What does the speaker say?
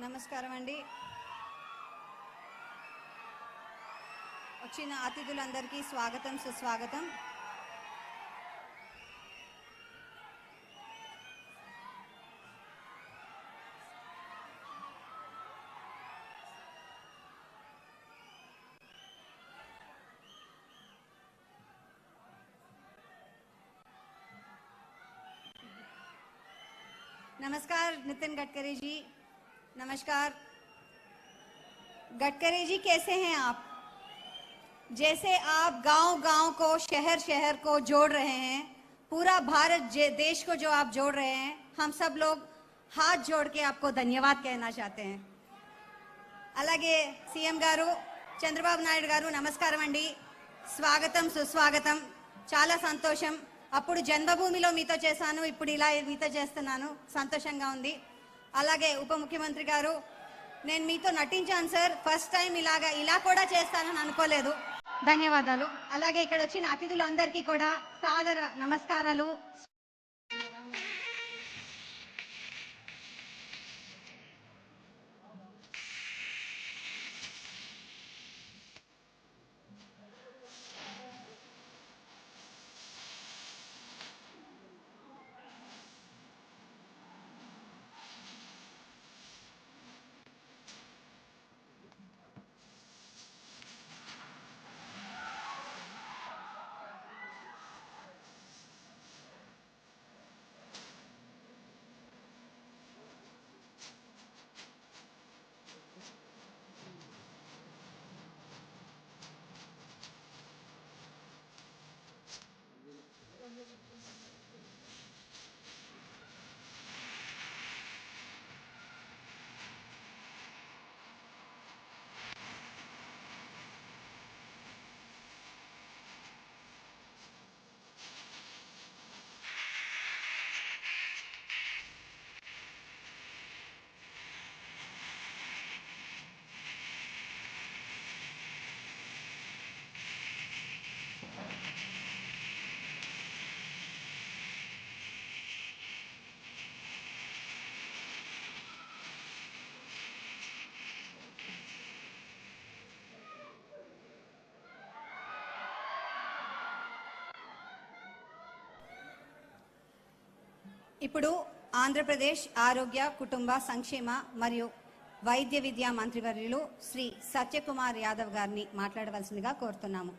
నమస్కారం అండి. వచ్చిన అతిథులందరికీ స్వాగతం, సుస్వాగతం. नमस्कार नितिन गडकरी जी. नमस्कार गडकरी जी, कैसे हैं आप? जैसे आप गांव-गांव को, शहर-शहर को जोड़ रहे हैं, पूरा भारत देश को जो आप जोड़ रहे हैं, हम सब लोग हाथ जोड़ के आपको धन्यवाद कहना चाहते हैं. అలాగే సీఎం గారు చంద్రబాబు నాయుడు గారు నమస్కారం అండి. స్వాగతం, సుస్వాగతం. చాలా సంతోషం. అప్పుడు జన్మభూమిలో మీతో చేశాను, ఇప్పుడు ఇలా మీతో చేస్తున్నాను, సంతోషంగా ఉంది. అలాగే ఉప ముఖ్యమంత్రి గారు, నేను మీతో నటించాను సార్, ఫస్ట్ టైం ఇలా కూడా చేస్తానని అనుకోలేదు. ధన్యవాదాలు. అలాగే ఇక్కడ వచ్చిన అతిథులందరికీ కూడా సాదర నమస్కారాలు. ఇప్పుడు ఆంధ్రప్రదేశ్ ఆరోగ్య కుటుంబ సంక్షేమ మరియు వైద్య విద్యా మంత్రివర్యులు శ్రీ సత్యకుమార్ యాదవ్ గారిని మాట్లాడవలసిందిగా కోరుతున్నాము.